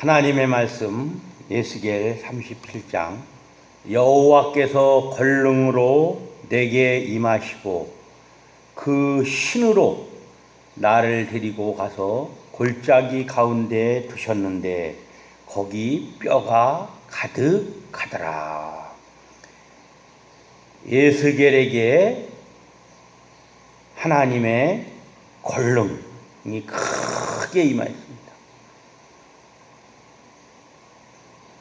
하나님의 말씀 에스겔 37장 여호와께서 권능으로 내게 임하시고 그 신으로 나를 데리고 가서 골짜기 가운데 두셨는데 거기 뼈가 가득하더라. 에스겔에게 하나님의 권능이 크게 임하였습니다.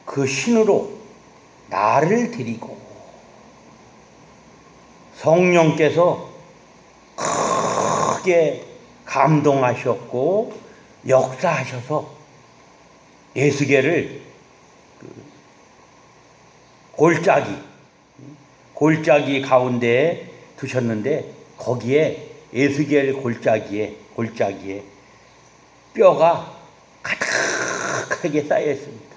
그 신으로 나를 데리고 성령께서 크게 감동하셨고 역사하셔서 에스겔을 골짜기 가운데 두셨는데 거기에 에스겔 골짜기에 뼈가 가득하게 쌓여 있습니다.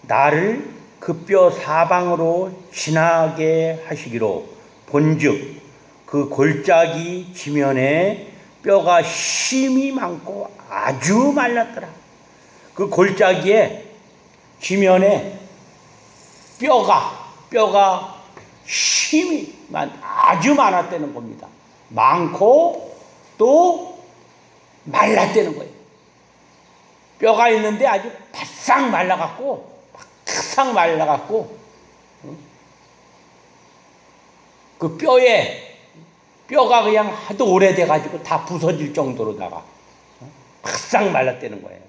나를 그 뼈 사방으로 지나게 하시기로 본즉 그 골짜기 지면에 뼈가 심이 많고 아주 말랐더라. 그 골짜기에 지면에 뼈가 심이 아주 많았다는 겁니다. 많고 또 말랐다는 거예요. 뼈가 있는데 아주 바싹 말라갖고 그 뼈가 그냥 하도 오래돼가지고 다 부서질 정도로다가 바싹 말랐다는 거예요.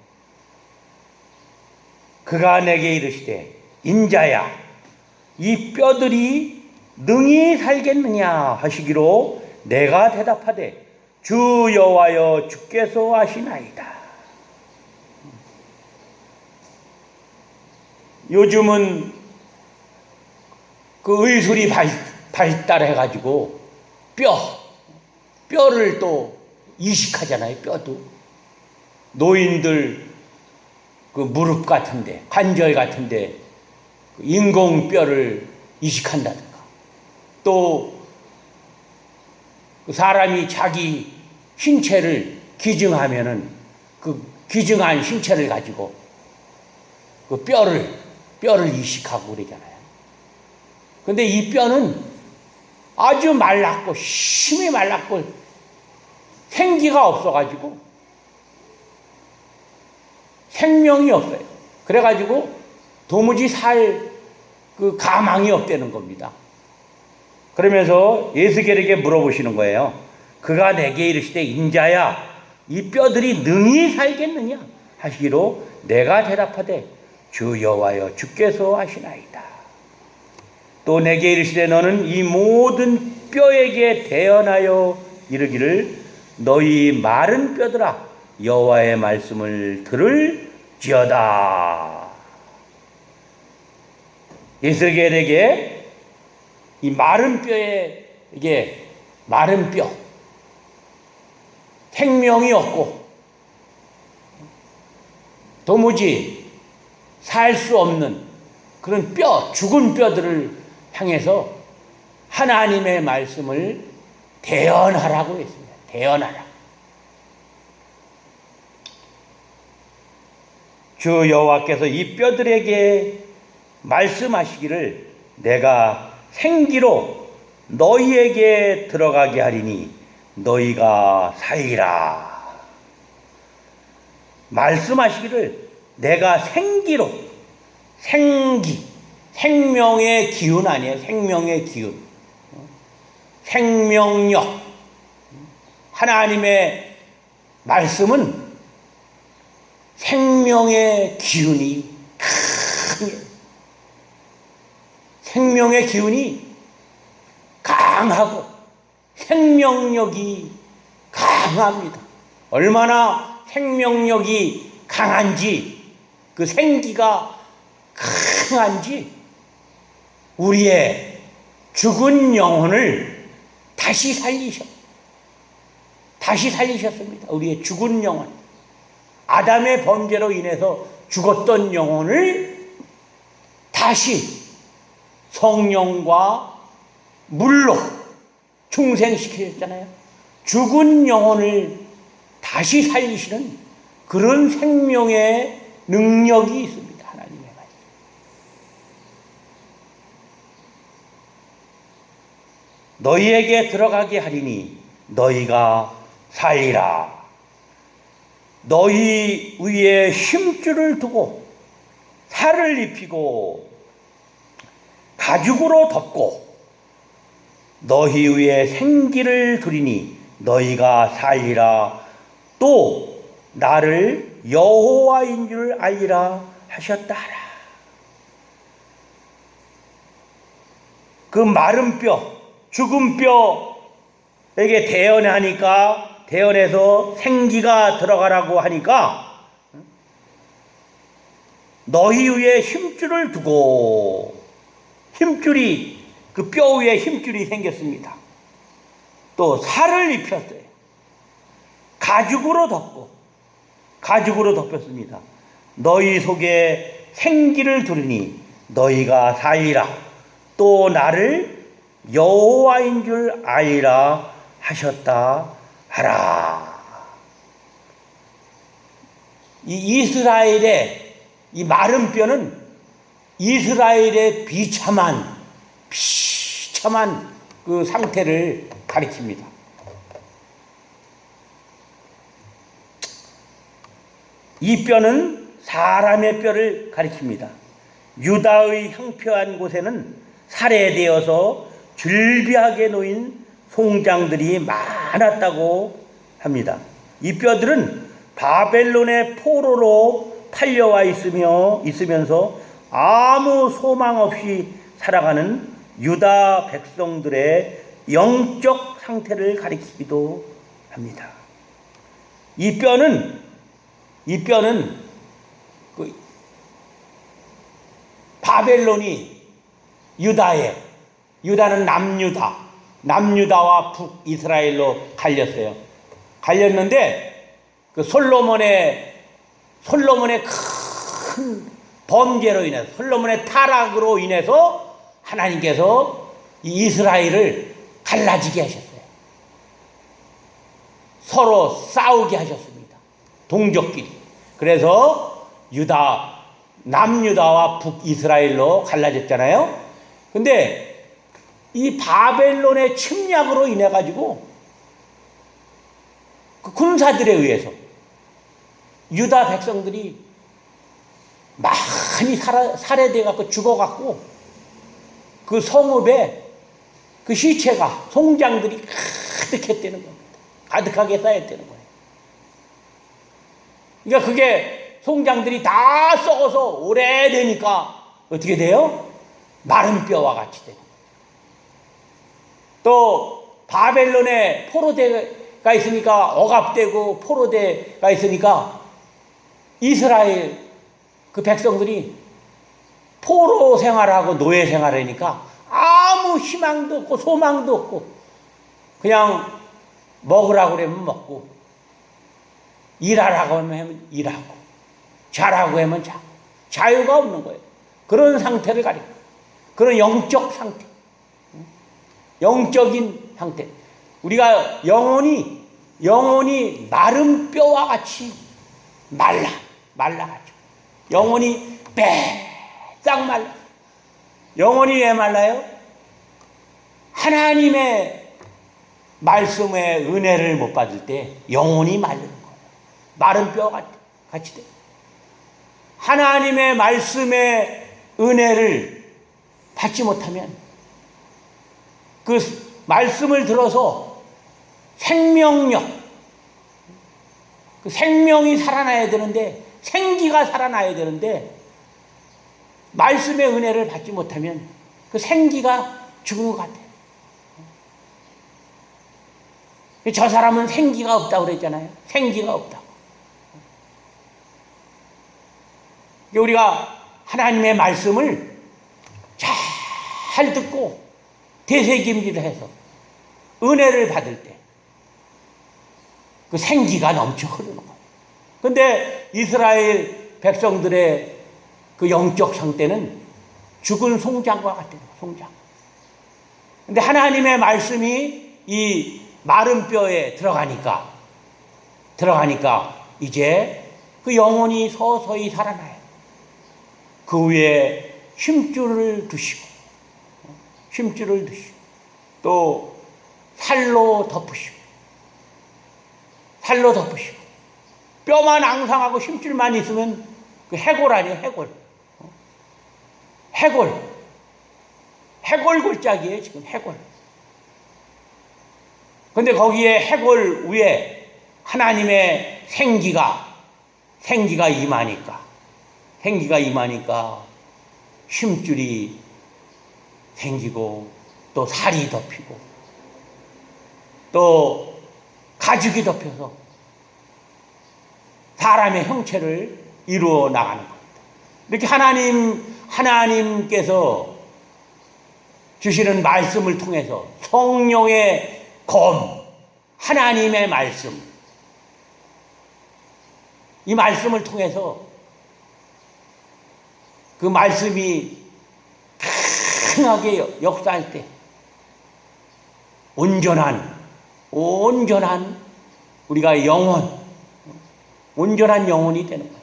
그가 내게 이르시되 인자야 이 뼈들이 능히 살겠느냐 하시기로 내가 대답하되 주 여호와여 주께서 하시나이다. 요즘은 그 의술이 발달해가지고 뼈를 또 이식하잖아요. 뼈도 노인들 그 무릎 같은데 관절 같은데 인공 뼈를 이식한다든가 또 그 사람이 자기 신체를 기증하면은 그 기증한 신체를 가지고 그 뼈를 이식하고 그러잖아요. 근데 이 뼈는 아주 말랐고 심히 말랐고 생기가 없어가지고 생명이 없어요. 그래가지고 도무지 살 그 가망이 없다는 겁니다. 그러면서 에스겔에게 물어보시는 거예요. 그가 내게 이르시되 인자야 이 뼈들이 능히 살겠느냐 하시기로 내가 대답하되 주 여호와여 주께서 하시나이다. 또 내게 이르시되 너는 이 모든 뼈에게 대언하여 이르기를 너희 마른 뼈들아 여호와의 말씀을 들을지어다. 에스겔에게 이 마른 뼈 생명이 없고 도무지 살 수 없는 그런 죽은 뼈들을 향해서 하나님의 말씀을 대언하라고 했습니다. 대언하라. 주 여호와께서 이 뼈들에게 말씀하시기를 내가 생기로 너희에게 들어가게 하리니 너희가 살리라. 말씀하시기를 내가 생기로 생명의 기운 아니에요. 생명의 기운. 생명력. 하나님의 말씀은 생명의 기운이 강해요. 생명의 기운이 강하고 생명력이 강합니다. 얼마나 생명력이 강한지 그 생기가 강한지 우리의 죽은 영혼을 다시 살리셨습니다. 우리의 죽은 영혼, 아담의 범죄로 인해서 죽었던 영혼을 다시 성령과 물로 중생시키셨잖아요. 죽은 영혼을 다시 살리시는 그런 생명의 능력이 있습니다. 하나님의 말씀. 너희에게 들어가게 하리니 너희가 살리라. 너희 위에 힘줄을 두고 살을 입히고 가죽으로 덮고 너희 위에 생기를 두리니 너희가 살리라. 또 나를 여호와인 줄 알리라 하셨다 하라. 그 마른 뼈, 죽은 뼈에게 대언해서 생기가 들어가라고 하니까 너희 위에 힘줄을 두고, 힘줄이, 그 뼈 위에 힘줄이 생겼습니다. 또 살을 입혔어요. 가죽으로 덮였습니다. 너희 속에 생기를 두르니 너희가 살리라. 또 나를 여호와인 줄 알리라 하셨다 하라. 이 이스라엘의 이 마른 뼈는 이스라엘의 비참한 그 상태를 가리킵니다. 이 뼈는 사람의 뼈를 가리킵니다. 유다의 황폐한 곳에는 살해되어서 즐비하게 놓인 송장들이 많았다고 합니다. 이 뼈들은 바벨론의 포로로 팔려와 있으면서 아무 소망 없이 살아가는 유다 백성들의 영적 상태를 가리키기도 합니다. 이 뼈는 바벨론이 유다는 남유다와 북이스라엘로 갈렸어요. 갈렸는데 그 솔로몬의 큰 범죄로 인해서, 솔로몬의 타락으로 인해서 하나님께서 이 이스라엘을 갈라지게 하셨어요. 서로 싸우게 하셨습니다. 동족끼리. 그래서 남유다와 북이스라엘로 갈라졌잖아요. 근데 이 바벨론의 침략으로 인해 가지고 그 군사들에 의해서 유다 백성들이 많이 살해돼 갖고 죽어 갖고 그 성읍에 그 시체가, 송장들이 가득했다는 겁니다. 가득하게 쌓였다는 거예요. 그러니까 그게 송장들이 다 썩어서 오래되니까 어떻게 돼요? 마른 뼈와 같이 돼요. 또 바벨론에 포로대가 있으니까, 억압되고 포로대가 있으니까 이스라엘 그 백성들이 포로 생활하고 노예 생활하니까 아무 희망도 없고 소망도 없고 그냥 먹으라고 그러면 먹고, 일하라고 하면 일하고, 자라고 하면 자고, 자유가 없는 거예요. 그런 상태를 가리켜. 그런 영적 상태, 영적인 상태. 우리가 영혼이 마른 뼈와 같이 말라가죠. 영혼이 싹 말라. 영혼이 왜 말라요? 하나님의 말씀의 은혜를 못 받을 때 영혼이 마르는 거예요. 마른 뼈와 같이 돼. 하나님의 말씀의 은혜를 받지 못하면, 그 말씀을 들어서 생명력, 그 생명이 살아나야 되는데, 생기가 살아나야 되는데 말씀의 은혜를 받지 못하면 그 생기가 죽은 것 같아요. 저 사람은 생기가 없다고 그랬잖아요. 생기가 없다고. 우리가 하나님의 말씀을 잘 듣고 되새김질을 해서 은혜를 받을 때 그 생기가 넘쳐 흐르는 거예요. 근데 이스라엘 백성들의 그 영적 상태는 죽은 송장과 같아요. 송장. 근데 하나님의 말씀이 이 마른 뼈에 들어가니까 이제 그 영혼이 서서히 살아나요. 그 위에 힘줄을 두시고 또 살로 덮으시고 뼈만 앙상하고 힘줄만 있으면 그 해골 아니에요. 해골 골짜기예요. 지금 해골. 근데 거기에 해골 위에 하나님의 생기가 임하니까 힘줄이 생기고 또 살이 덮이고 또 가죽이 덮여서 사람의 형체를 이루어 나가는 겁니다. 이렇게 하나님께서 주시는 말씀을 통해서 성령의 검, 하나님의 말씀, 이 말씀을 통해서 그 말씀이 강하게 역사할 때 온전한 우리가 온전한 영혼이 되는 거예요.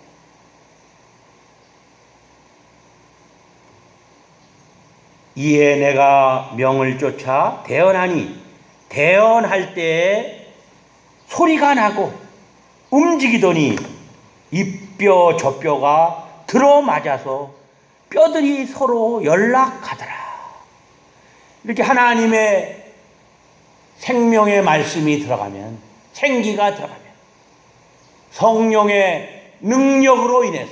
이에 내가 명을 쫓아 대언하니 대언할 때에 소리가 나고 움직이더니 이 뼈 저 뼈가 들어맞아서 뼈들이 서로 연락하더라. 이렇게 하나님의 생명의 말씀이 들어가면, 생기가 들어가면 성령의 능력으로 인해서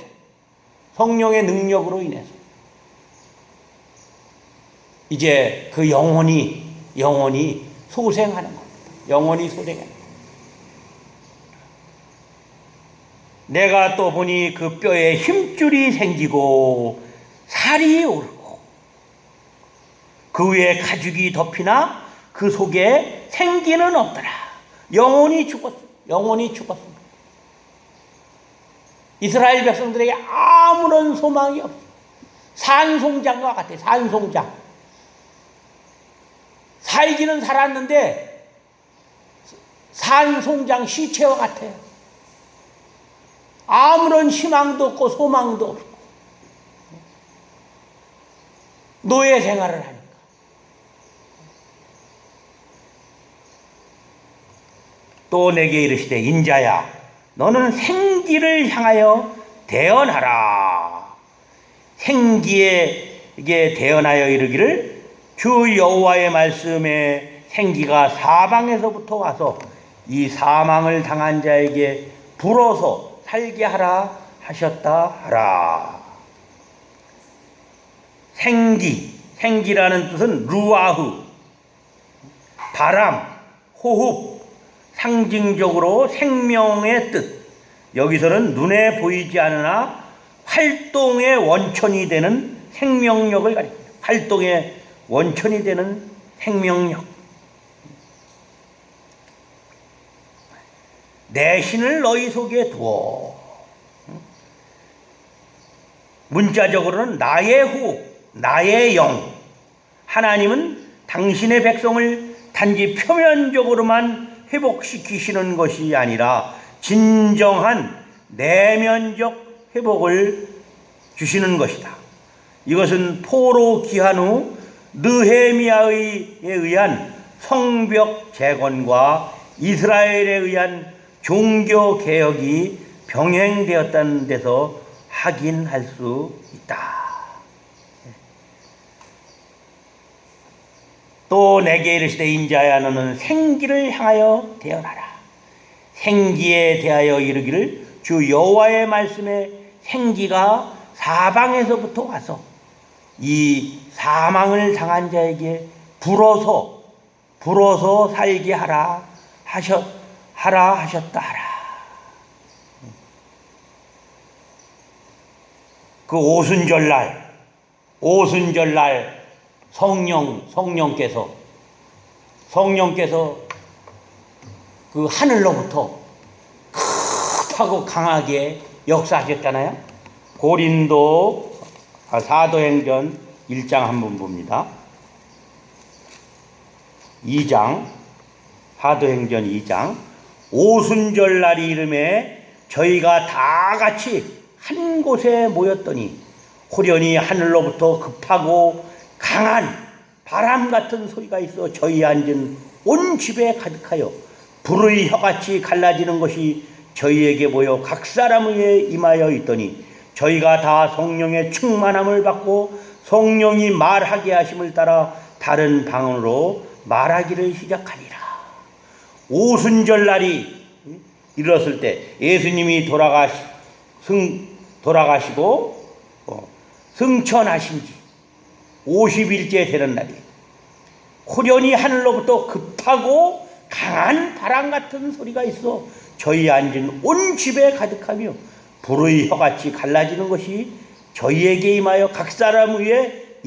이제 그 영혼이 소생하는 겁니다. 영혼이 소생하는 겁니다. 내가 또 보니 그 뼈에 힘줄이 생기고 살이 오르고 그 위에 가죽이 덮이나 그 속에 생기는 없더라. 영혼이 죽었습니다. 이스라엘 백성들에게 아무런 소망이 없어요. 산송장과 같아요. 산송장. 살기는 살았는데 산송장 시체와 같아요. 아무런 희망도 없고 소망도 없고 노예 생활을 하니까. 또 내게 이르시되 인자야 너는 생기를 향하여 대언하라. 생기에게 대언하여 이르기를 주 여호와의 말씀에 생기가 사방에서부터 와서 이 사망을 당한 자에게 불어서 살게 하라 하셨다 하라. 생기라는 뜻은 루아흐, 바람, 호흡, 상징적으로 생명의 뜻. 여기서는 눈에 보이지 않으나 활동의 원천이 되는 생명력을 가리킵니다. 활동의 원천이 되는 생명력. 내 신을 너희 속에 두어. 문자적으로는 나의 호흡, 나의 영. 하나님은 당신의 백성을 단지 표면적으로만 회복시키시는 것이 아니라 진정한 내면적 회복을 주시는 것이다. 이것은 포로 귀환 후 느헤미야에 의한 성벽 재건과 이스라엘에 의한 종교 개혁이 병행되었다는 데서 확인할 수 있다. 또 내게 이르시되 인자야 너는 생기를 향하여 대언하라. 생기에 대하여 이르기를 주 여호와의 말씀에 생기가 사방에서부터 와서 이 사망을 당한 자에게 불어서 살게 하라 하셨다 하라. 그 오순절날 성령께서 그 하늘로부터 크고 강하게 역사하셨잖아요. 사도행전 1장 한번 봅니다. 2장, 사도행전 2장. 오순절날이 이름에 저희가 다 같이 한 곳에 모였더니 호련히 하늘로부터 급하고 강한 바람 같은 소리가 있어 저희 앉은 온 집에 가득하여 불의 혀같이 갈라지는 것이 저희에게 보여 각 사람 위에 임하여 있더니 저희가 다 성령의 충만함을 받고 성령이 말하게 하심을 따라 다른 방언으로 말하기를 시작하니라. 오순절 날이 이르렀을 때 예수님이 돌아가시고 승천하신 지 50일째 되는 날이 호련히 하늘로부터 급하고 강한 바람 같은 소리가 있어 저희 앉은 온 집에 가득하며 불의 혀같이 갈라지는 것이 저희에게 임하여 각 사람 위에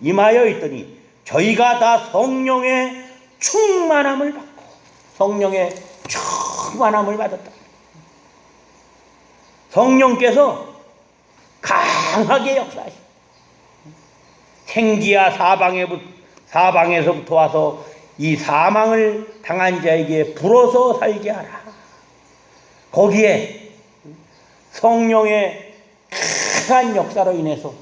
임하여 있더니 저희가 다 성령의 충만함을 받고 성령의 충만함을 받았다. 성령께서 강하게 역사하시고 생기야 사방에서부터 와서 이 사망을 당한 자에게 불어서 살게 하라. 거기에 성령의 강한 역사로 인해서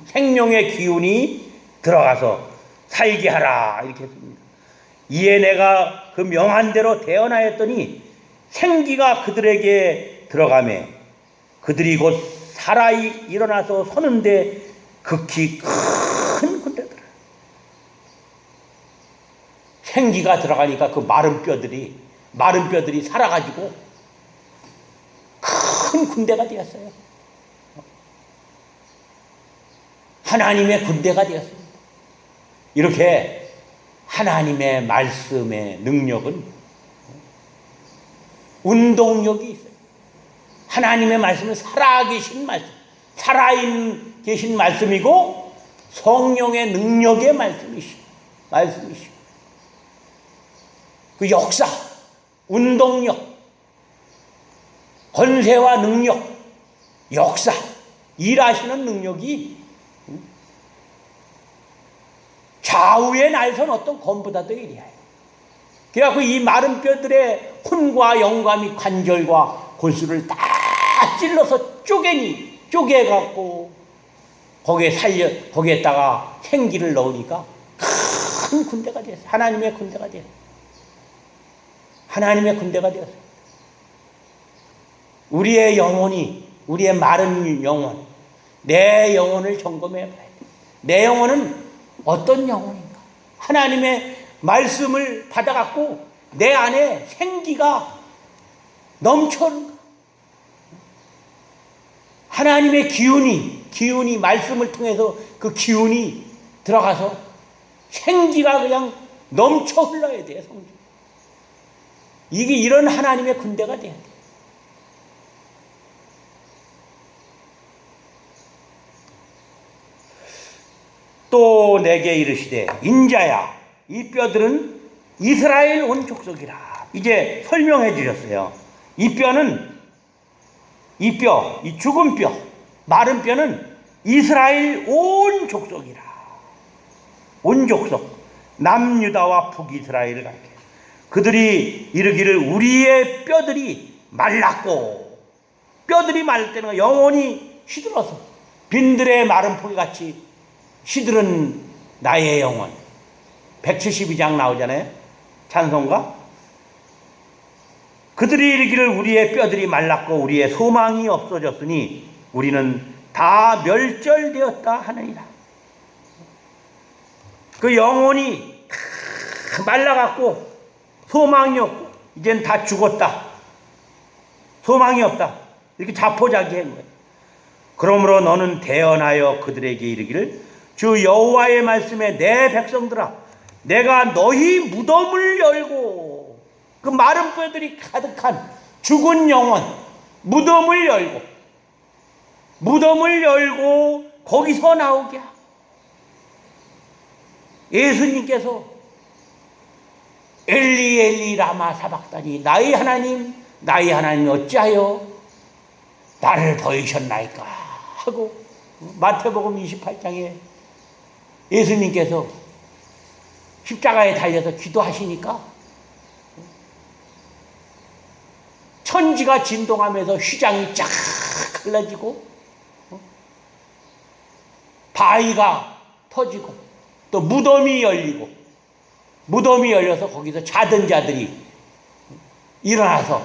생명의 기운이 들어가서 살게 하라 이렇게 했습니다. 이에 내가 그 명한 대로 대언하였더니 생기가 그들에게 들어가매 그들이 곧 살아 일어나서 서는데 극히 큰 군대더라. 생기가 들어가니까 그 마른 뼈들이 살아가지고 큰 군대가 되었어요. 하나님의 군대가 되었습니다. 이렇게 하나님의 말씀의 능력은 운동력이 있어요. 하나님의 말씀은 살아계신 말씀이고 성령의 능력의 말씀이시고 그 역사, 운동력, 권세와 능력, 역사, 일하시는 능력이 좌우에 날선 어떤 검보다도 이리하여. 그래갖고 이 마른 뼈들의 혼과 영과 및 관절과 골수를 다 찔러서 쪼개갖고 거기에다가 생기를 넣으니까 큰 군대가 되었어요. 하나님의 군대가 되었어요. 우리의 영혼이, 우리의 마른 영혼, 내 영혼을 점검해 봐야 돼. 내 영혼은 어떤 영혼인가? 하나님의 말씀을 받아갖고 내 안에 생기가 넘쳐는가? 하나님의 기운이 말씀을 통해서 그 기운이 들어가서 생기가 그냥 넘쳐 흘러야 돼요. 성경. 이게 이런 하나님의 군대가 돼야 돼. 또 내게 이르시되 인자야 이 뼈들은 이스라엘 온 족속이라. 이제 설명해 주셨어요. 이 죽은 뼈, 마른 뼈는 이스라엘 온 족속이라. 온 족속, 남유다와 북이스라엘을 가리켜. 그들이 이르기를 우리의 뼈들이 말랐고, 뼈들이 말릴 때는 영혼이 시들어서 빈들의 마른 포기같이 시들은 나의 영혼. 172장 나오잖아요. 찬송가. 그들이 이르기를 우리의 뼈들이 말랐고 우리의 소망이 없어졌으니 우리는 다 멸절되었다 하느니라. 그 영혼이 말라갖고 소망이 없고 이젠 다 죽었다. 소망이 없다. 이렇게 자포자기한 거예요. 그러므로 너는 대언하여 그들에게 이르기를 주 여호와의 말씀에 내 백성들아 내가 너희 무덤을 열고 그 마른 뼈들이 가득한 죽은 영혼 무덤을 열고 거기서 나오게 하고 예수님께서 엘리 엘리 라마 사박다니 나의 하나님 어찌하여 나를 버리셨나이까 하고 마태복음 28장에 예수님께서 십자가에 달려서 기도하시니까 천지가 진동하면서 휘장이 쫙 갈라지고 바위가 터지고 또 무덤이 열리고 무덤이 열려서 거기서 자던 자들이 일어나서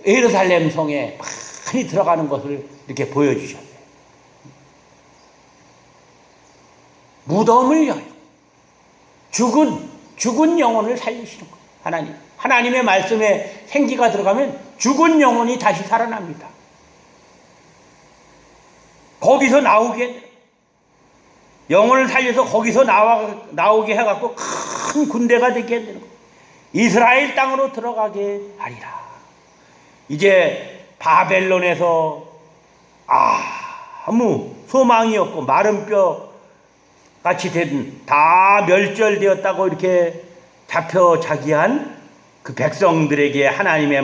예루살렘 성에 많이 들어가는 것을 이렇게 보여주셨어요. 무덤을 열고 죽은 영혼을 살리시는 거예요. 하나님의 말씀에 생기가 들어가면 죽은 영혼이 다시 살아납니다. 거기서 나오게 영혼을 살려서 거기서 나오게 해갖고 큰 군대가 되게 되는 거예요. 이스라엘 땅으로 들어가게 하리라. 이제 바벨론에서 아무 소망이 없고 마른 뼈 같이 된 다 멸절되었다고 이렇게 잡혀자기한 그 백성들에게 하나님의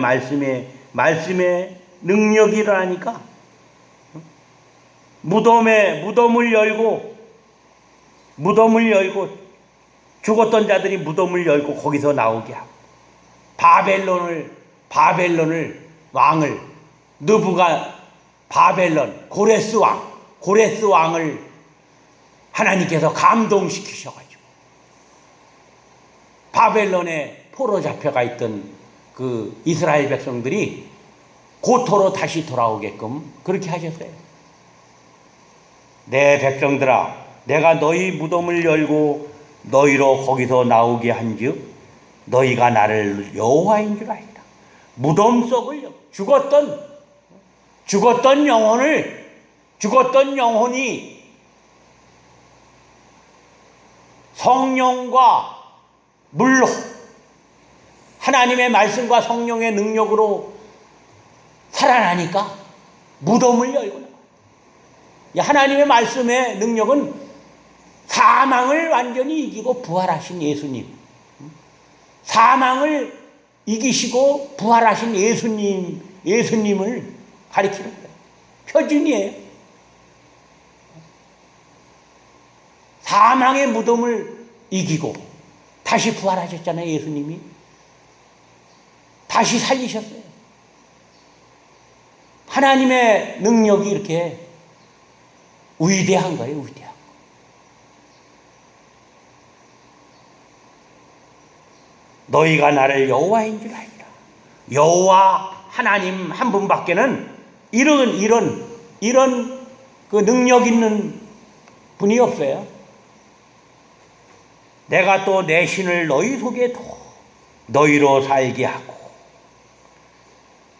말씀의 능력이 일어나니까 무덤을 열고 죽었던 자들이 무덤을 열고 거기서 나오게 하고 바벨론을 왕을 바벨론 고레스 왕을 하나님께서 감동시키셔가지고 바벨론에 포로 잡혀가 있던 그 이스라엘 백성들이 고토로 다시 돌아오게끔 그렇게 하셨어요. 내 백성들아, 내가 너희 무덤을 열고 너희로 거기서 나오게 한즉 너희가 나를 여호와인 줄 알리라. 무덤 속을 죽었던 영혼이 성령과 물로 하나님의 말씀과 성령의 능력으로 살아나니까 무덤을 열고 나와요. 하나님의 말씀의 능력은 사망을 완전히 이기고 부활하신 예수님, 사망을 이기시고 부활하신 예수님을 가리키는 거예요. 표준이에요. 사망의 무덤을 이기고 다시 부활하셨잖아요. 예수님이 다시 살리셨어요. 하나님의 능력이 이렇게 위대한 거예요. 위대한 거. 너희가 나를 여호와인 줄 알리라. 여호와 하나님 한 분밖에는 이런 그 능력 있는 분이 없어요. 내가 또 내 신을 너희 속에 두어 너희로 살게 하고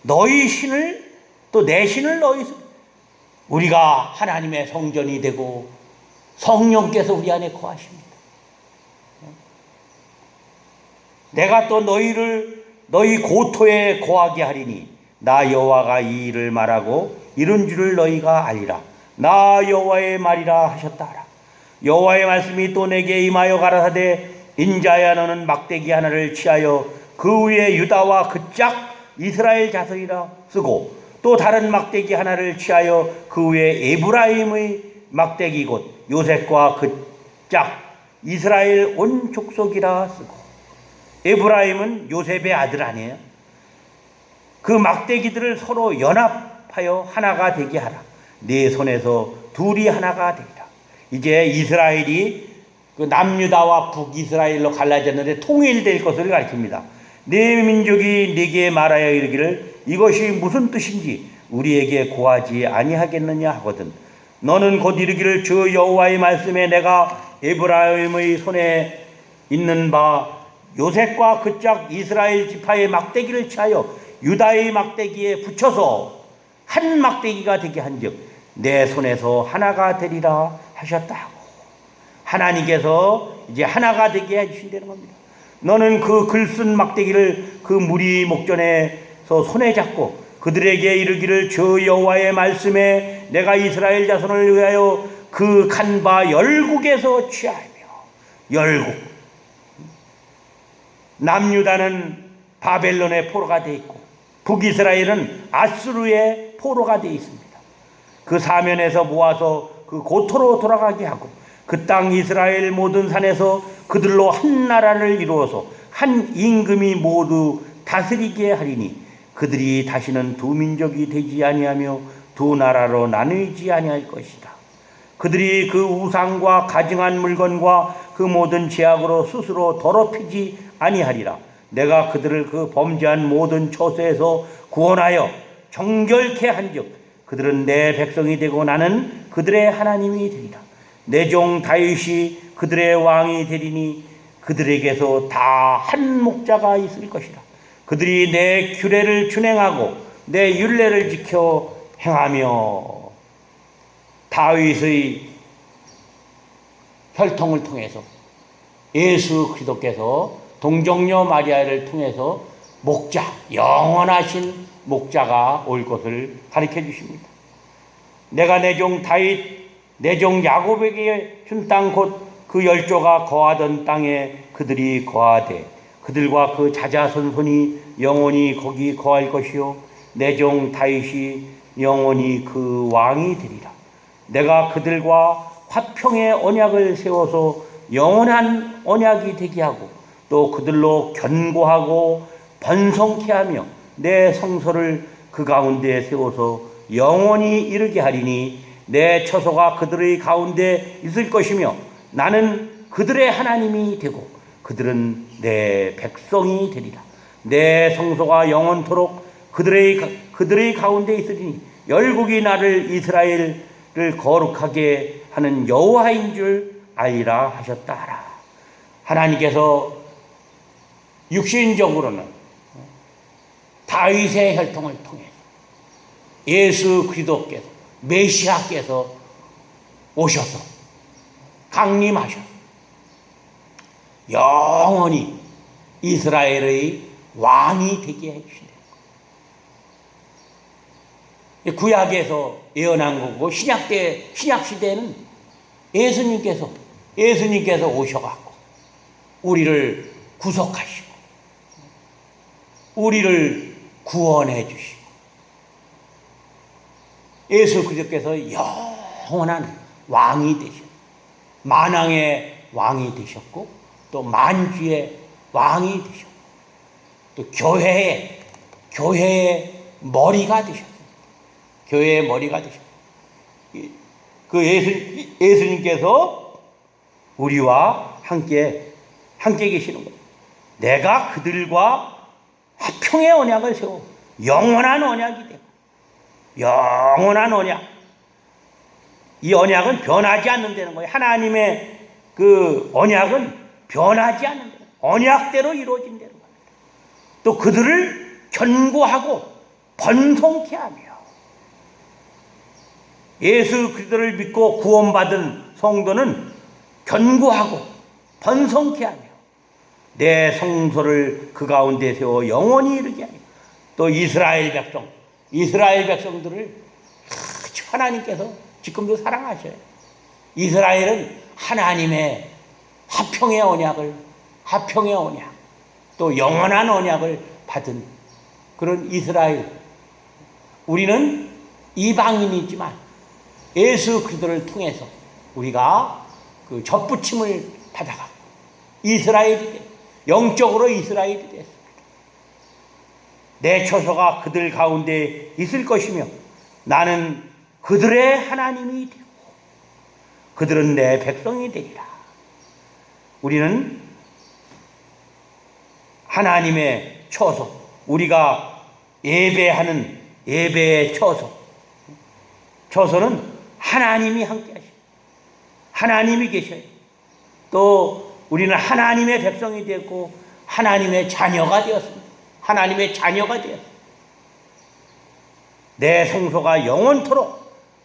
너희 신을 또 내 신을 너희 속에 우리가 하나님의 성전이 되고 성령께서 우리 안에 거하십니다. 내가 또 너희 고토에 거하게 하리니 나 여호와가 이 일을 말하고 이룬 줄을 너희가 알리라. 나 여호와의 말이라 하셨다 하라. 여호와의 말씀이 또 내게 임하여 가라사대 인자야 너는 막대기 하나를 취하여 그 위에 유다와 그 짝 이스라엘 자손이라 쓰고 또 다른 막대기 하나를 취하여 그 위에 에브라임의 막대기 곧 요셉과 그 짝 이스라엘 온 족속이라 쓰고 에브라임은 요셉의 아들 아니에요? 그 막대기들을 서로 연합하여 하나가 되게 하라. 네 손에서 둘이 하나가 되리라. 이제 이스라엘이 그 남유다와 북이스라엘로 갈라졌는데 통일될 것을 가리킵니다. 네 민족이 네게 말하여 이르기를 이것이 무슨 뜻인지 우리에게 고하지 아니하겠느냐 하거든. 너는 곧 이르기를 주 여호와의 말씀에 내가 에브라임의 손에 있는 바 요셉과 그 짝 이스라엘 지파의 막대기를 취하여 유다의 막대기에 붙여서 한 막대기가 되게 한즉 내 손에서 하나가 되리라 하셨다고. 하나님께서 이제 하나가 되게 해주신다는 겁니다. 너는 그 글쓴 막대기를 그 무리 목전에서 손에 잡고 그들에게 이르기를 주 여호와의 말씀에 내가 이스라엘 자손을 위하여 그 칸바 열국에서 취하며 열국 남유다는 바벨론의 포로가 되어 있고 북이스라엘은 아수르의 포로가 되어 있습니다. 그 사면에서 모아서 그 고토로 돌아가게 하고 그 땅 이스라엘 모든 산에서 그들로 한 나라를 이루어서 한 임금이 모두 다스리게 하리니 그들이 다시는 두 민족이 되지 아니하며 두 나라로 나누지 아니할 것이다. 그들이 그 우상과 가증한 물건과 그 모든 죄악으로 스스로 더럽히지 아니하리라. 내가 그들을 그 범죄한 모든 처소에서 구원하여 정결케 한즉 그들은 내 백성이 되고 나는 그들의 하나님이 되리라. 내 종 다윗이 그들의 왕이 되리니 그들에게서 다 한 목자가 있을 것이라. 그들이 내 규례를 준행하고 내 율례를 지켜 행하며 다윗의 혈통을 통해서 예수 그리스도께서 동정녀 마리아를 통해서 목자, 영원하신 목자가 올 것을 가르쳐 주십니다. 내가 내 종 다윗, 내 종 야곱에게 준 땅 곧 그 10조가 거하던 땅에 그들이 거하되 그들과 그 자자손손이 영원히 거기 거할 것이요 내 종 다윗이 영원히 그 왕이 되리라. 내가 그들과 화평의 언약을 세워서 영원한 언약이 되게 하고 또 그들로 견고하고 번성케 하며 내 성소를 그 가운데 세워서 영원히 이르게 하리니 내 처소가 그들의 가운데 있을 것이며 나는 그들의 하나님이 되고 그들은 내 백성이 되리라. 내 성소가 영원토록 그들의 가운데 있으리니 열국이 나를 이스라엘을 거룩하게 하는 여호와인 줄 알리라 하셨다 하라. 하나님께서 육신적으로는 다윗의 혈통을 통해서 예수 그리스도께서 메시아께서 오셔서 강림하셔서 영원히 이스라엘의 왕이 되게 해주신다. 구약에서 예언한 거고 신약 시대에는 예수님께서 오셔갖고 우리를 구속하시고 우리를 구원해 주시고 예수 그리스도께서 영원한 왕이 되셨고 만왕의 왕이 되셨고 또 만주의 왕이 되셨고 또 교회의 머리가 되셨습니다. 교회의 머리가 되셨습니다. 그 예수님께서 우리와 함께 계시는 거예요. 내가 그들과 화평의 언약을 세워 영원한 언약이 되고 영원한 언약. 이 언약은 변하지 않는다는 거예요. 하나님의 그 언약은 변하지 않는다. 언약대로 이루어진다는 겁니다. 또 그들을 견고하고 번성케 하며 예수 그리스도를 믿고 구원받은 성도는 견고하고 번성케 하며 내 성소를 그 가운데 세워 영원히 이르게 하며 또 이스라엘 백성들을 하나님께서 지금도 사랑하셔요. 이스라엘은 하나님의 화평의 언약, 또 영원한 언약을 받은 그런 이스라엘. 우리는 이방인이지만 예수 그리스도를 통해서 우리가 그 접붙임을 받아가고 영적으로 이스라엘이 됐습니다. 내 처소가 그들 가운데 있을 것이며 나는 그들의 하나님이 되고 그들은 내 백성이 되리라. 우리는 하나님의 처소, 우리가 예배하는 예배의 처소는 하나님이 함께 하시고 하나님이 계셔요. 또 우리는 하나님의 백성이 되었고 하나님의 자녀가 되었습니다. 내 성소가 영원토록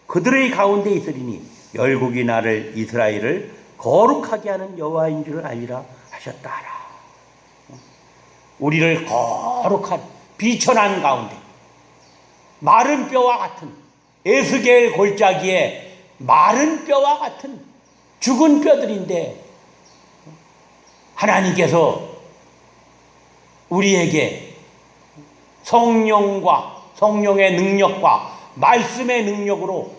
그들의 가운데 있으리니 열국이 나를 이스라엘을 거룩하게 하는 여호와인 줄 알리라 하셨다 하라. 우리를 거룩한 비천한 가운데 마른 뼈와 같은 에스겔 골짜기에 마른 뼈와 같은 죽은 뼈들인데 하나님께서 우리에게 성령의 능력과 말씀의 능력으로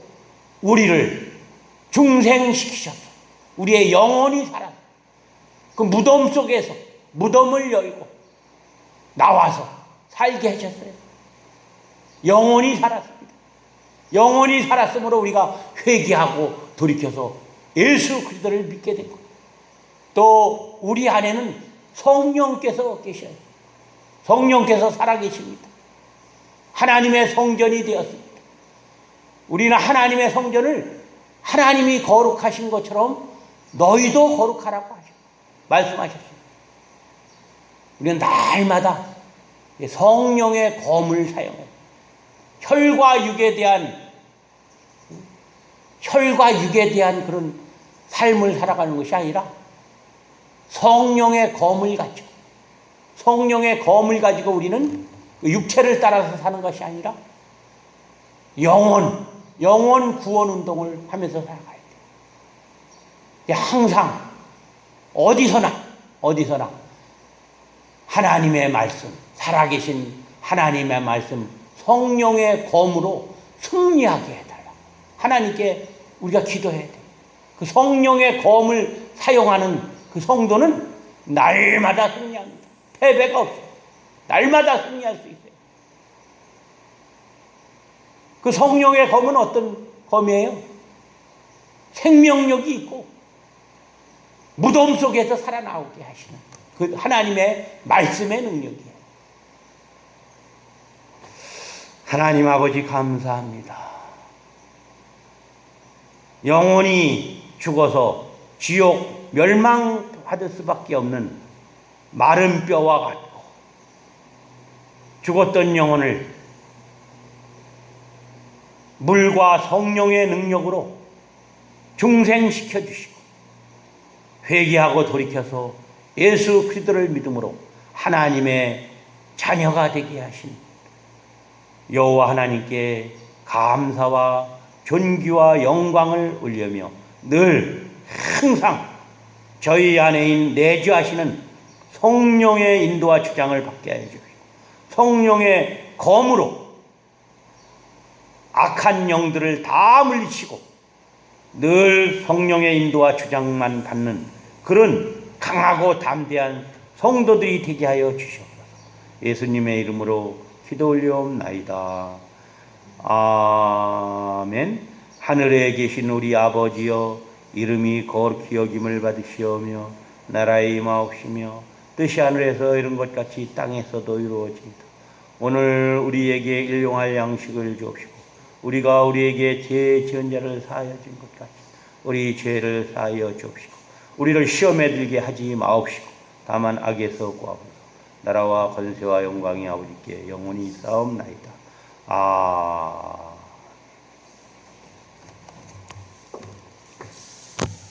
우리를 중생시키셔서 우리의 영혼이 살아 그 무덤 속에서 무덤을 열고 나와서 살게 하셨어요. 영원히 살았습니다. 영원히 살았으므로 우리가 회개하고 돌이켜서 예수 그리스도를 믿게 된 거예요. 또 우리 안에는 성령께서 계셔요. 성령께서 살아계십니다. 하나님의 성전이 되었습니다. 우리는 하나님의 성전을 하나님이 거룩하신 것처럼 너희도 거룩하라고 말씀하셨습니다. 우리는 날마다 성령의 검을 사용해요. 혈과 육에 대한 그런 삶을 살아가는 것이 아니라 성령의 검을 가지고, 성령의 검을 가지고 우리는 육체를 따라서 사는 것이 아니라 영원 구원 운동을 하면서 살아가야 돼요. 항상 어디서나 하나님의 말씀, 살아계신 하나님의 말씀, 성령의 검으로 승리하게 해달라. 하나님께 우리가 기도해야 돼요. 그 성령의 검을 사용하는 그 성도는 날마다 승리합니다. 패배가 없어요. 날마다 승리할 수 있어요. 그 성령의 검은 어떤 검이에요? 생명력이 있고 무덤 속에서 살아나오게 하시는 그 하나님의 말씀의 능력이에요. 하나님 아버지 감사합니다. 영원히 죽어서 지옥 멸망받을 수밖에 없는 마른 뼈와 같고 죽었던 영혼을 물과 성령의 능력으로 중생시켜 주시고 회개하고 돌이켜서 예수 그리스도를 믿음으로 하나님의 자녀가 되게 하신 여호와 하나님께 감사와 존귀와 영광을 올리며 늘 항상 저희 안에 내주하시는 성령의 인도와 주장을 받게 하여 주시고 성령의 검으로 악한 영들을 다 물리치고 늘 성령의 인도와 주장만 받는 그런 강하고 담대한 성도들이 되게 하여 주시옵소서. 예수님의 이름으로 기도 올리옵나이다. 아멘. 하늘에 계신 우리 아버지여, 이름이 거룩히 여김을 받으시오며 나라의 임하옵시며 뜻이 하늘에서 이룬 것 같이 땅에서도 이루어지이다. 오늘 우리에게 일용할 양식을 주옵시고 우리가 우리에게 죄 지은 자를 사하여 준 것 같이 우리 죄를 사하여 주옵시고 우리를 시험에 들게 하지 마옵시고 다만 악에서 구하옵소서. 나라와 권세와 영광이 아버지께 영원히 있사옵나이다. 아멘.